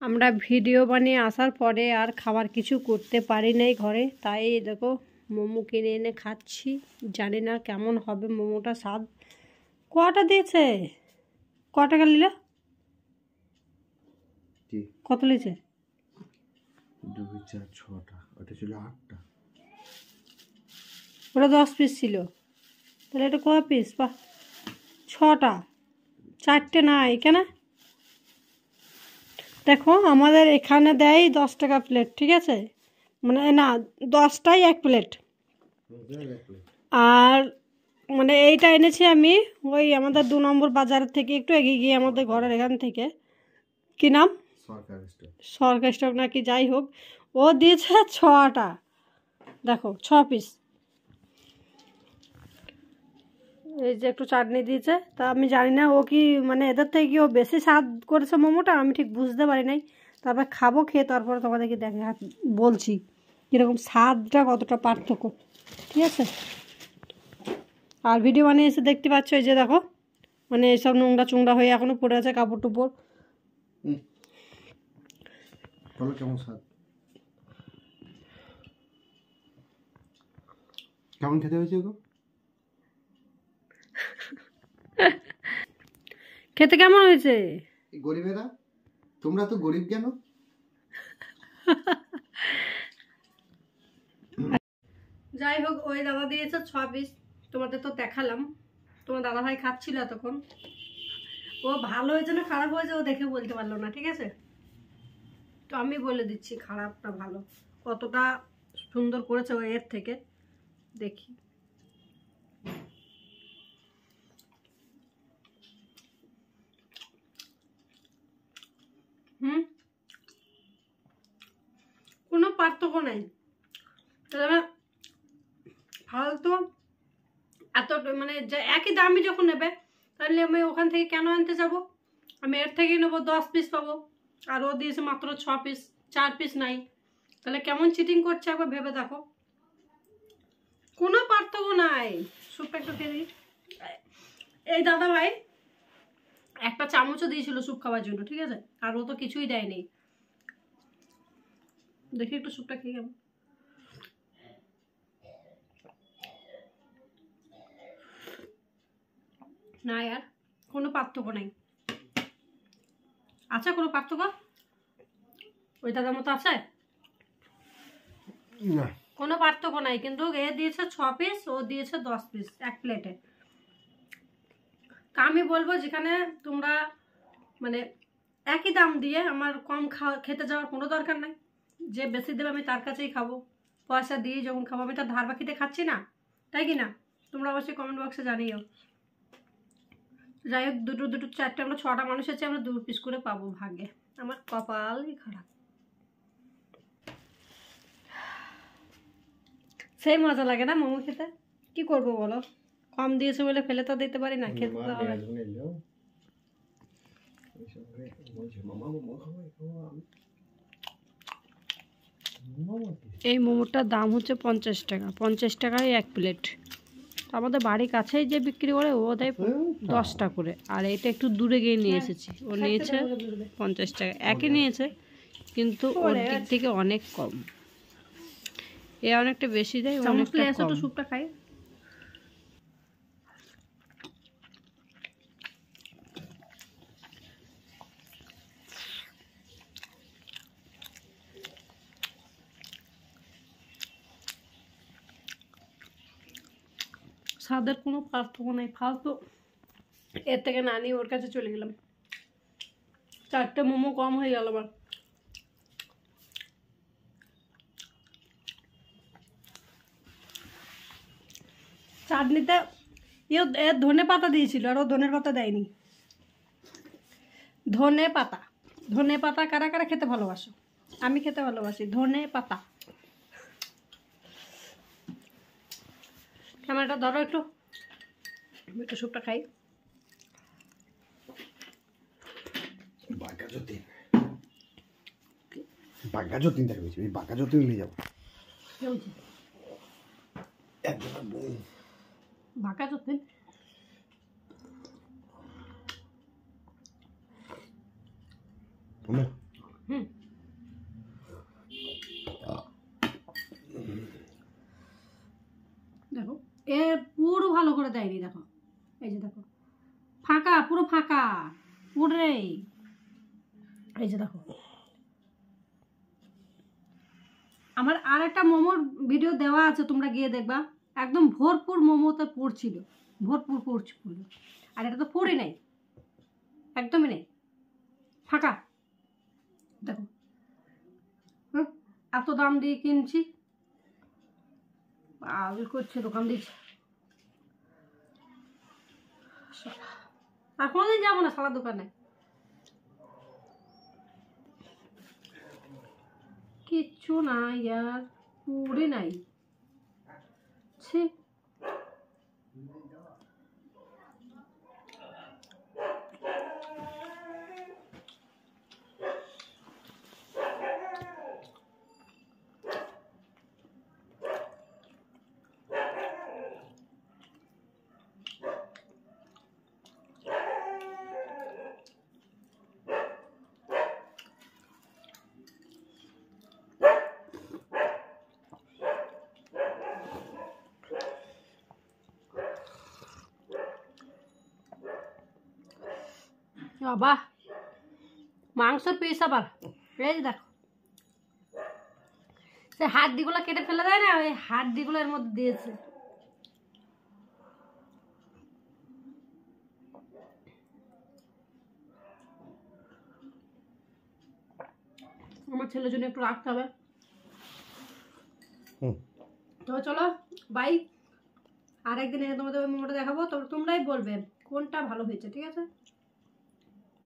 আমরা ভিডিও বানিয়ে আসার পরে আর খাবার কিছু করতে পারি নাই ঘরে, তাই দেখো মোমো কিনে এনে খাচ্ছি। জানি না কেমন হবে মোমোটা স্বাদ। কটা দিয়েছে? ক টাকা নিল? কত নিয়েছে? 2 4 6টা, ওটা ছিল 8টা। ওটা 10 পিস ছিল, তাহলে এটা কয় পিস? বা 6টা, 4টে নাই কেন? দেখো আমাদের এখানে দেয় 10 টাকা প্লেট, ঠিক আছে? মানে না, 10টাই 1 প্লেট। আর মানে এইটা এনেছি আমি ওই আমাদের 2 নম্বর বাজার থেকে একটু এগিয়ে গিয়ে, আমাদের ঘরের এখান থেকে। কি নাম? সরকার স্টক নাকি, যাই হোক। ও দিয়েছে 6টা, দেখো 6 পিস। এই যে একটু চাটনি দিয়েছে, তা আমি জানি না ও কি মানে এদের থেকে কি ও বেশি স্বাদ করেছে মোমোটা, আমি ঠিক বুঝতে পারি নাই। তারপর খাবো, খেয়ে তারপরে তোমাদেরকে দেখা বলছি কীরকম স্বাদটা, কতটা পার্থক্য, ঠিক আছে? আর ভিডিও বানিয়ে এসে দেখতে পাচ্ছ, এই যে দেখো মানে এইসব নোংরা চুংরা হয়ে এখনো পড়ে আছে কাপড় টুপড়। কেমন স্বাদ, কেমন খেতে হয়েছে গো? খেতে কেমন হয়েছে? গরিবেরা, তোমরা তো গরিব কেন? যাই হোক, ওই দাদা দিয়েছে 6 পিস, তোমাদের তো দেখালাম। তোমার দাদা ভাই খাচ্ছিল এতক্ষণ। ও ভালো হয়েছে না খারাপ হয়েছে ও দেখে বলতে পারলো না, ঠিক আছে? তো আমি বলে দিচ্ছি খারাপটা ভালো, কতটা সুন্দর করেছে ও এর থেকে। দেখি, কোনো পার্থক্য নাই। তবে ফালতু এত মানে একই দামি যখন নেবে, তাহলে আমি ওখান থেকে কেন আনতে যাব? আমি এর থেকে নেবো, 10 পিস পাবো, আর ও দিয়েছে মাত্র 6 পিস, 4 পিস নাই। তাহলে কেমন চিটিং করছে একবার ভেবে দেখো। কোনো পার্থক্য নাই। স্যুপটা একটু খেয়ে দিই। এই দাদা ভাই একটা চামচও দিয়েছিল স্যুপ খাওয়ার জন্য, ঠিক আছে? আর ও তো কিছুই দেয়নি। দেখি একটু স্যুপটা খেয়ে কেমন। না यार, কোনো পার্থক্য নাই। আছে কোনো পার্থক্য? ওই দাদার মতো আছে? না, কোনো পার্থক্য নাই। কিন্তু এ দিয়েছে 6 পিস, ও দিয়েছে 10 পিস এক প্লেটে। আমি বলবো যেখানে তোমরা মানে একই দাম দিয়ে আমার কম খেতে যাওয়ার কোনো দরকার নাই। যে বেশি দেবে আমি তার কাছেই খাবো, পয়সা দিয়ে যখন খাবো। আমি তার ধার বাকিতে খাচ্ছি না, তাই কি না? তোমরা অবশ্যই কমেন্ট বক্সে জানিও। যাই হোক, দুটো 4টে, আমরা 6টা মানুষ আছি, আমরা 2 পিস করে পাবো ভাগ্যে। আমার কপালই খারাপ। সেই মজা লাগে না মোমো খেতে? কি করবো বলো, কম দিয়েছে বলে ফেলে তো দিতে পারি না, খেতে তো হবে। এই মোমোটার দাম হচ্ছে 50 টাকা, 50 টাকায় 1 প্লেট। আমাদের বাড়ির কাছেই যে বিক্রি করে ও দেয় 10টা করে। আর এটা একটু দূরে গিয়ে নিয়ে এসেছি, ও নিয়েছে 50 টাকা। একই নিয়েছে, কিন্তু ওর দিক থেকে অনেক কম। এ অনেকটা বেশি দেয়, অনেকটা কম। স্যুপটা খাই। স্বাদের কোনো পার্থক্য নেই। ফালতু এর থেকে না নিয়ে ওর কাছে চলে গেলাম। 4টে মোমো কম হয়ে গেল আমার। চাটনিতে এর ধনে পাতা দিয়েছিল, আর ও ধনের পাতা দেয়নি। ধনে পাতা, ধনে পাতা কারা কারা খেতে ভালোবাসো? আমি খেতে ভালোবাসি ধনে পাতা। ক্যামেরাটা ধরো একটু, একটু স্যুপটা খাই। বাঘা যতীন থাকবে, ওই বাঘা যতীন নিয়ে যাবো। বাঘা যতীন হুম, দেখো এ পুরো ভালো করে দেয়নি, দেখো এই যে দেখো ফাঁকা, পুরো ফাঁকা পুরে, এই যে দেখো। আমার আর একটা মোমোর ভিডিও দেওয়া আছে, তোমরা গিয়ে দেখবা, একদম ভরপুর মোমোতে পড়ছিল, ভরপুর পড়ছিল। আর এটা তো পড়ে নাই, একদমই নেই, ফাঁকা। দেখো এত দাম দিয়ে কিনছি, পাগল করছে দোকান দিচ্ছে। আর কোনোদিন যাবো না সালার দোকানে, কিচ্ছু নাই আর, পুরি নাই, ছি। বাবা মাংসের পিস আবার, এই যে দেখো সে হাড্ডিগুলো কেটে ফেলে দেয় না, ওই হাড্ডিগুলো এর মধ্যে দিয়েছে। আমার ছেলের জন্য একটু রাখতে হবে। তো চলো বাই, আর একদিন এনে তোমাদের মোমোটা দেখাবো, তো তোমরাই বলবে কোনটা ভালো হয়েছে, ঠিক আছে।